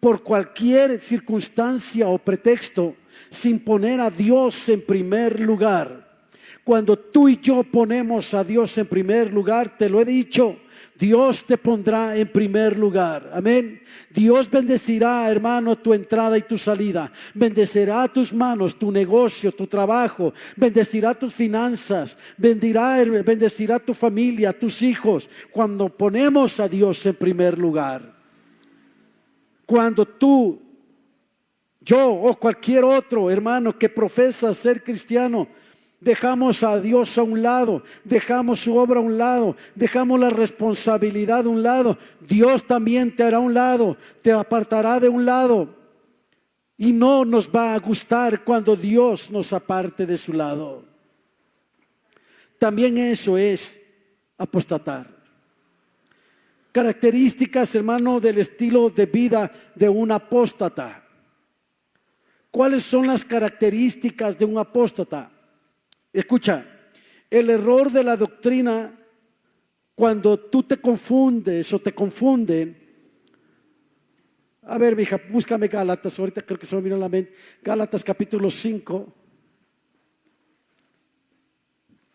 por cualquier circunstancia o pretexto sin poner a Dios en primer lugar. Cuando tú y yo ponemos a Dios en primer lugar, te lo he dicho, Dios te pondrá en primer lugar. Amén. Dios bendecirá, hermano, tu entrada y tu salida. Bendecirá tus manos, tu negocio, tu trabajo. Bendecirá tus finanzas. Bendecirá tu familia, tus hijos. Cuando ponemos a Dios en primer lugar. Cuando tú, yo o cualquier otro hermano que profesa ser cristiano, dejamos a Dios a un lado, dejamos su obra a un lado, dejamos la responsabilidad a un lado, Dios también te hará a un lado, te apartará de un lado. Y no nos va a gustar cuando Dios nos aparte de su lado. También eso es apostatar. Características, hermano, del estilo de vida de un apóstata. ¿Cuáles son las características de un apóstata? Escucha, el error de la doctrina, cuando tú te confundes o te confunden. A ver, hija, búscame Gálatas, ahorita creo que se me vino a la mente. Gálatas capítulo 5.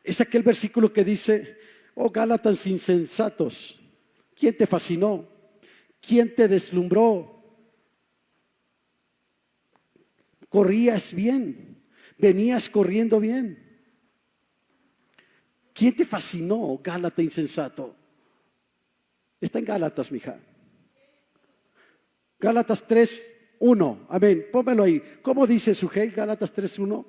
Es aquel versículo que dice: oh Gálatas insensatos, ¿quién te fascinó? ¿Quién te deslumbró? Corrías bien, venías corriendo bien. ¿Quién te fascinó, Gálata insensato? Está en Gálatas, mija. Gálatas 3:1. Amén. Pónmelo ahí. ¿Cómo dice su Sujei? Gálatas 3:1.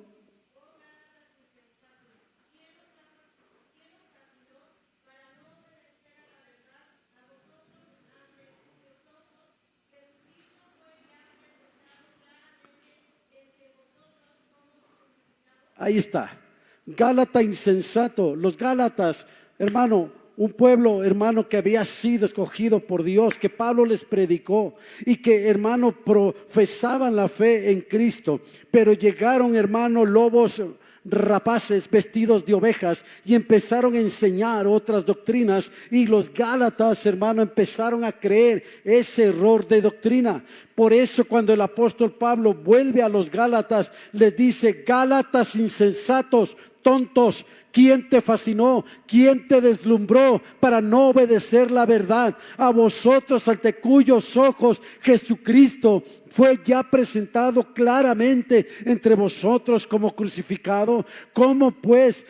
Ahí está. Gálata insensato. Los Gálatas, hermano, un pueblo, hermano, que había sido escogido por Dios, que Pablo les predicó y que, hermano, profesaban la fe en Cristo, pero llegaron, hermano, lobos rapaces vestidos de ovejas y empezaron a enseñar otras doctrinas, y los Gálatas, hermano, empezaron a creer ese error de doctrina. Por eso cuando el apóstol Pablo vuelve a los Gálatas, les dice: Gálatas insensatos, tontos, ¿quién te fascinó? ¿Quién te deslumbró para no obedecer la verdad? A vosotros, ante cuyos ojos Jesucristo fue ya presentado claramente entre vosotros como crucificado. ¿Cómo pues,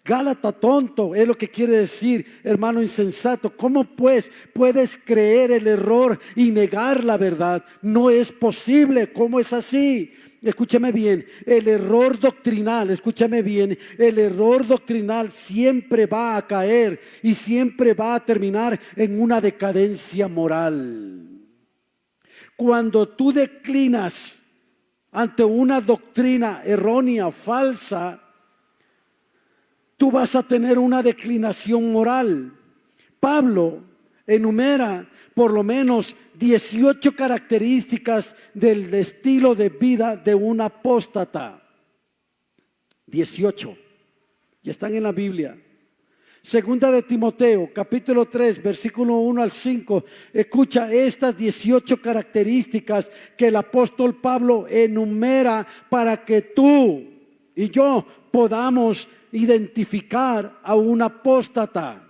Gálata tonto, es lo que quiere decir, hermano insensato? ¿Cómo pues puedes creer el error y negar la verdad? No es posible. ¿Cómo es así? Escúchame bien, el error doctrinal, escúchame bien, el error doctrinal siempre va a caer y siempre va a terminar en una decadencia moral. Cuando tú declinas ante una doctrina errónea, falsa, tú vas a tener una declinación moral. Pablo enumera por lo menos 18 características del estilo de vida de un apóstata. 18. Y están en la Biblia. Segunda de Timoteo, capítulo 3, versículo 1 al 5. Escucha estas 18 características que el apóstol Pablo enumera para que tú y yo podamos identificar a un apóstata.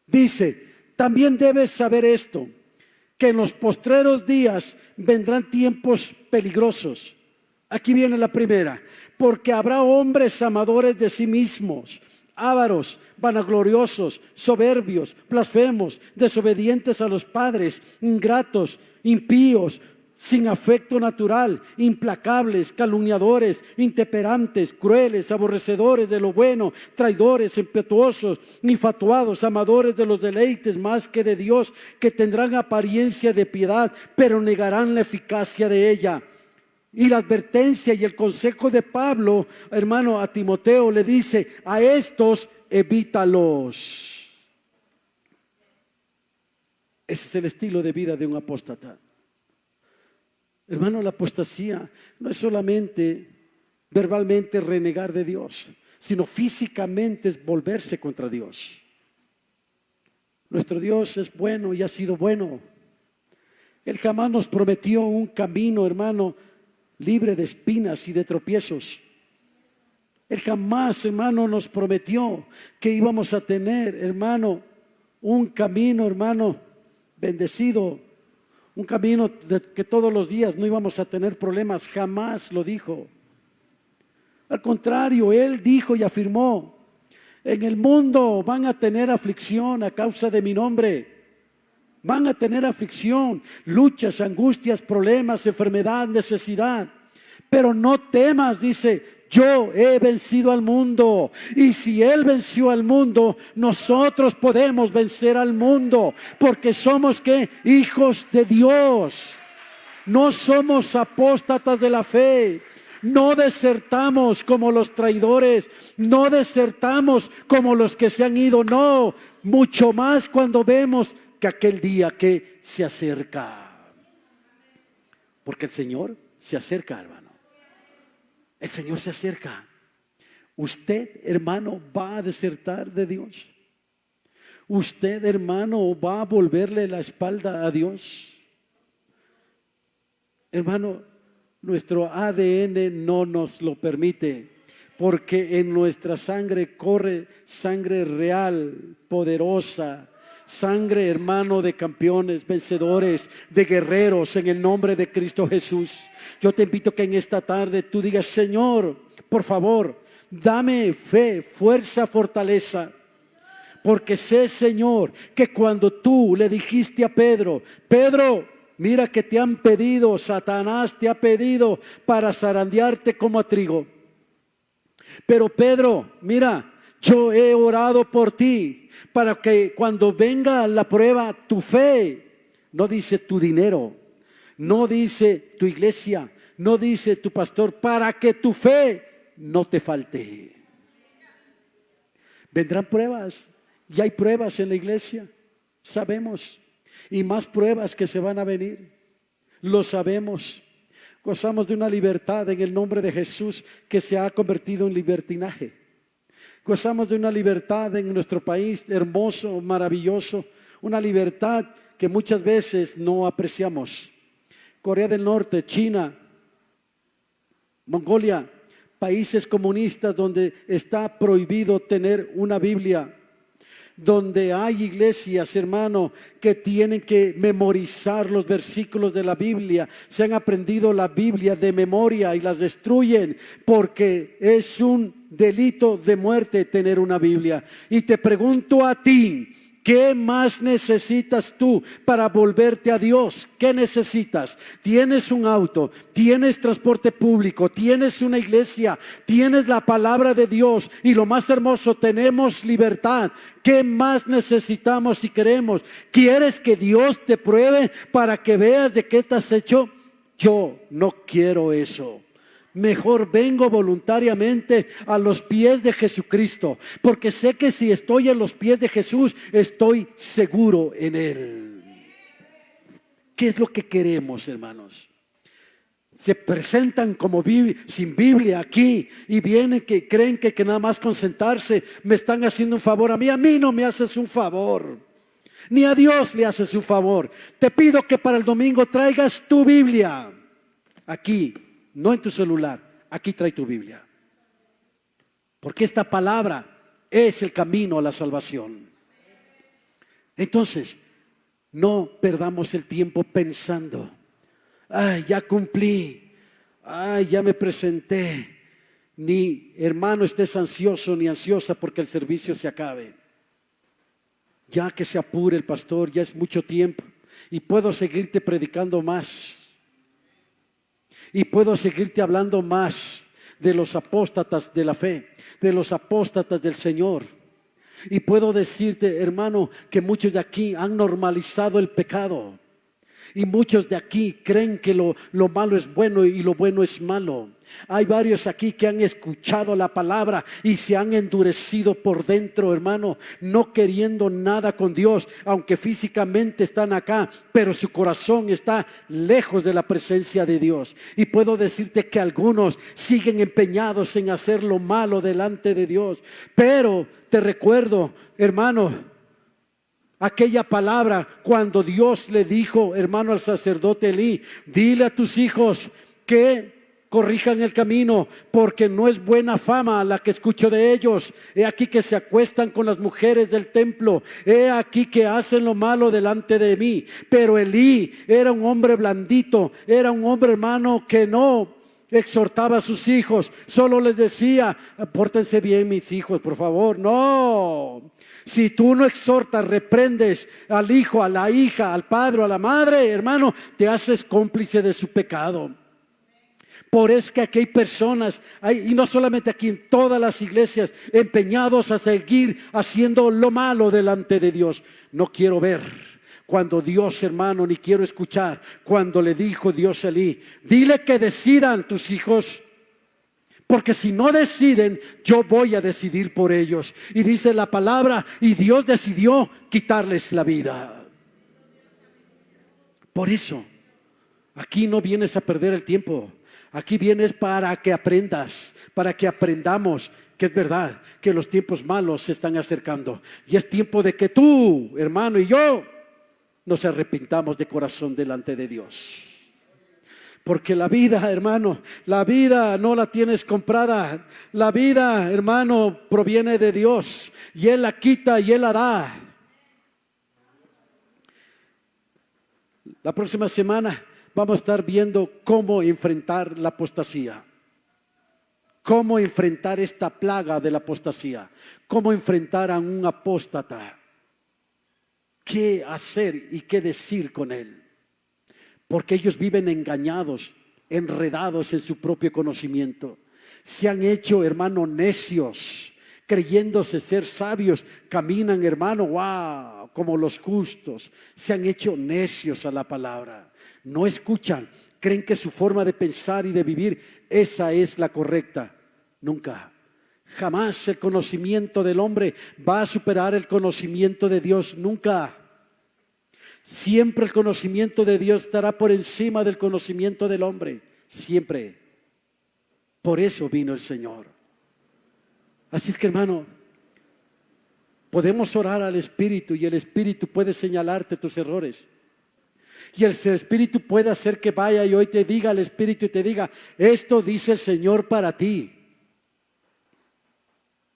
Dice: también debes saber esto, que en los postreros días vendrán tiempos peligrosos. Aquí viene la primera: porque habrá hombres amadores de sí mismos, ávaros, vanagloriosos, soberbios, blasfemos, desobedientes a los padres, ingratos, impíos, sin afecto natural, implacables, calumniadores, intemperantes, crueles, aborrecedores de lo bueno, traidores, impetuosos, infatuados, amadores de los deleites más que de Dios, que tendrán apariencia de piedad, pero negarán la eficacia de ella. Y la advertencia y el consejo de Pablo, hermano, a Timoteo le dice: a estos evítalos. Ese es el estilo de vida de un apóstata. Hermano, la apostasía no es solamente verbalmente renegar de Dios, sino físicamente es volverse contra Dios. Nuestro Dios es bueno y ha sido bueno. Él jamás nos prometió un camino, hermano, libre de espinas y de tropiezos. Él jamás, hermano, nos prometió que íbamos a tener, hermano, un camino, hermano, bendecido, un camino que todos los días no íbamos a tener problemas, jamás lo dijo. Al contrario, Él dijo y afirmó: en el mundo van a tener aflicción a causa de mi nombre. Van a tener aflicción, luchas, angustias, problemas, enfermedad, necesidad. Pero no temas, dice, yo he vencido al mundo. Y si Él venció al mundo, nosotros podemos vencer al mundo. Porque somos, ¿qué? Hijos de Dios. No somos apóstatas de la fe. No desertamos como los traidores. No desertamos como los que se han ido. No, mucho más cuando vemos que aquel día que se acerca. Porque el Señor se acerca, hermano. El Señor se acerca. Usted, hermano, va a desertar de Dios. Usted, hermano, va a volverle la espalda a Dios. Hermano, nuestro ADN no nos lo permite, porque en nuestra sangre corre sangre real, poderosa, sangre, hermano, de campeones, vencedores, de guerreros en el nombre de Cristo Jesús. Yo te invito que en esta tarde tú digas: Señor, por favor, dame fe, fuerza, fortaleza. Porque sé, Señor, que cuando tú le dijiste a Pedro: Pedro, mira que te han pedido, Satanás te ha pedido para zarandearte como a trigo. Pero Pedro, mira, yo he orado por ti para que cuando venga la prueba, tu fe, no dice tu dinero, no dice tu iglesia, no dice tu pastor, para que tu fe no te falte. Vendrán pruebas, y hay pruebas en la iglesia, sabemos, y más pruebas que se van a venir, lo sabemos. Gozamos de una libertad en el nombre de Jesús que se ha convertido en libertinaje. Gozamos de una libertad en nuestro país hermoso, maravilloso, una libertad que muchas veces no apreciamos. Corea del Norte, China, Mongolia, países comunistas donde está prohibido tener una Biblia, donde hay iglesias, hermano, que tienen que memorizar los versículos de la Biblia. Se han aprendido la Biblia de memoria y las destruyen porque es un delito de muerte tener una Biblia. Y te pregunto a ti: ¿qué más necesitas tú para volverte a Dios? ¿Qué necesitas? Tienes un auto, tienes transporte público, tienes una iglesia, tienes la palabra de Dios y lo más hermoso, tenemos libertad. ¿Qué más necesitamos si queremos? ¿Quieres que Dios te pruebe para que veas de qué estás hecho? Yo no quiero eso. Mejor vengo voluntariamente a los pies de Jesucristo, porque sé que si estoy en los pies de Jesús, estoy seguro en Él. ¿Qué es lo que queremos, hermanos? Se presentan como sin Biblia aquí y vienen que creen que nada más con sentarse me están haciendo un favor. A mí no me haces un favor, ni a Dios le haces un favor. Te pido que para el domingo traigas tu Biblia aquí. No en tu celular, aquí trae tu Biblia. Porque esta palabra es el camino a la salvación. Entonces, no perdamos el tiempo pensando: ay, ya cumplí, ay, ya me presenté. Ni, hermano, estés ansioso ni ansiosa porque el servicio se acabe. Ya que se apure el pastor, ya es mucho tiempo y puedo seguirte predicando más. Y puedo seguirte hablando más de los apóstatas de la fe, de los apóstatas del Señor. Y puedo decirte, hermano, que muchos de aquí han normalizado el pecado. Y muchos de aquí creen que lo malo es bueno y lo bueno es malo. Hay varios aquí que han escuchado la palabra y se han endurecido por dentro, hermano, no queriendo nada con Dios, aunque físicamente están acá, pero su corazón está lejos de la presencia de Dios. Y puedo decirte que algunos siguen empeñados en hacer lo malo delante de Dios. Pero te recuerdo, hermano, aquella palabra cuando Dios le dijo, hermano, al sacerdote Elí: dile a tus hijos que corrijan el camino, porque no es buena fama la que escucho de ellos. He aquí que se acuestan con las mujeres del templo, he aquí que hacen lo malo delante de mí. Pero Elí era un hombre blandito, era un hombre, hermano, que no exhortaba a sus hijos, solo les decía: pórtense bien, mis hijos, por favor. No, si tú no exhortas, reprendes al hijo, a la hija, al padre, a la madre, hermano, te haces cómplice de su pecado. Por eso que aquí hay personas, y no solamente aquí, en todas las iglesias, empeñados a seguir haciendo lo malo delante de Dios. No quiero ver cuando Dios, hermano, ni quiero escuchar cuando le dijo Dios a Elí: dile que decidan tus hijos, porque si no deciden, yo voy a decidir por ellos. Y dice la palabra: y Dios decidió quitarles la vida. Por eso, aquí no vienes a perder el tiempo. Aquí vienes para que aprendas, para que aprendamos que es verdad, que los tiempos malos se están acercando. Y es tiempo de que tú, hermano, y yo nos arrepintamos de corazón delante de Dios. Porque la vida, hermano, la vida no la tienes comprada. La vida, hermano, proviene de Dios, y Él la quita y Él la da. La próxima semana vamos a estar viendo cómo enfrentar la apostasía. Cómo enfrentar esta plaga de la apostasía. Cómo enfrentar a un apóstata. ¿Qué hacer y qué decir con él? Porque ellos viven engañados, enredados en su propio conocimiento. Se han hecho, hermano, necios, creyéndose ser sabios. Caminan, hermano, wow, como los justos. Se han hecho necios a la palabra. No escuchan, creen que su forma de pensar y de vivir, esa es la correcta. Nunca, jamás el conocimiento del hombre va a superar el conocimiento de Dios. Nunca. Siempre el conocimiento de Dios estará por encima del conocimiento del hombre. Siempre. Por eso vino el Señor. Así es que, hermano, podemos orar al Espíritu, y el Espíritu puede señalarte tus errores. Y el Espíritu puede hacer que vaya y hoy te diga el Espíritu y te diga: esto dice el Señor para ti.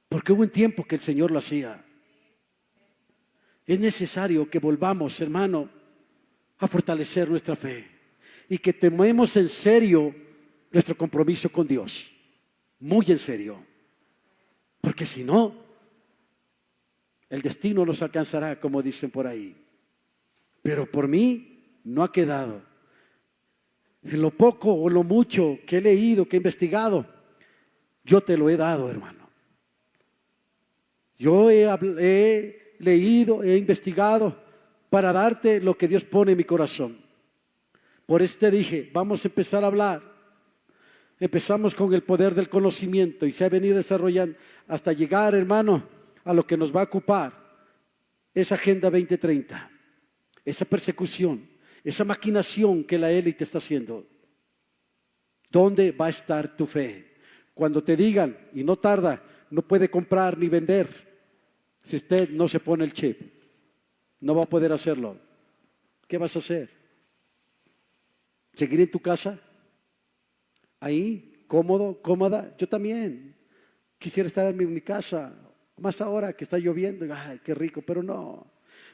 Porque hubo un tiempo que el Señor lo hacía. Es necesario que volvamos, hermano, a fortalecer nuestra fe y que tomemos en serio nuestro compromiso con Dios. Muy en serio. Porque si no, el destino nos alcanzará, como dicen por ahí. Pero por mí no ha quedado. En lo poco o lo mucho que he leído, que he investigado, yo te lo he dado, hermano. Yo he leído, he investigado para darte lo que Dios pone en mi corazón. Por eso te dije, vamos a empezar a hablar. Empezamos con el poder del conocimiento y se ha venido desarrollando hasta llegar, hermano, a lo que nos va a ocupar. Esa Agenda 2030, esa persecución, esa maquinación que la élite está haciendo. ¿Dónde va a estar tu fe? Cuando te digan, y no tarda, no puede comprar ni vender si usted no se pone el chip, no va a poder hacerlo. ¿Qué vas a hacer? ¿Seguir en tu casa? Ahí, cómodo, cómoda. Yo también quisiera estar en mi casa, más ahora que está lloviendo. Ay, qué rico, pero no.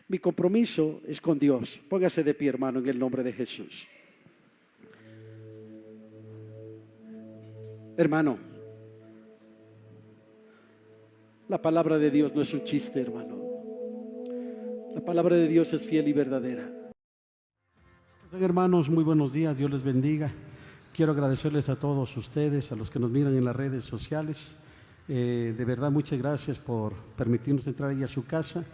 Mi compromiso es con Dios. Póngase de pie, hermano, en el nombre de Jesús. Hermano, la palabra de Dios no es un chiste, hermano. La palabra de Dios es fiel y verdadera. Hermanos, muy buenos días, Dios les bendiga. Quiero agradecerles a todos ustedes, a los que nos miran en las redes sociales. De verdad, muchas gracias por permitirnos entrar ahí a su casa.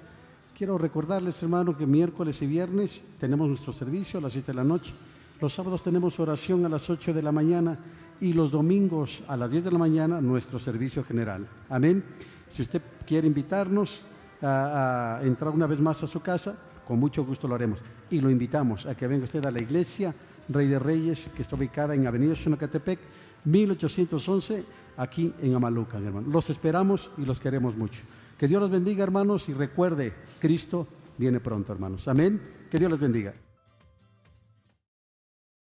Quiero recordarles, hermano, que miércoles y viernes tenemos nuestro servicio a las 7 de la noche. Los sábados tenemos oración a las 8 de la mañana y los domingos a las 10 de la mañana nuestro servicio general. Amén. Si usted quiere invitarnos a entrar una vez más a su casa, con mucho gusto lo haremos. Y lo invitamos a que venga usted a la iglesia Rey de Reyes, que está ubicada en Avenida Xonacatepec, 1811, aquí en Amalucan, hermano. Los esperamos y los queremos mucho. Que Dios los bendiga, hermanos, y recuerde, Cristo viene pronto, hermanos. Amén. Que Dios les bendiga.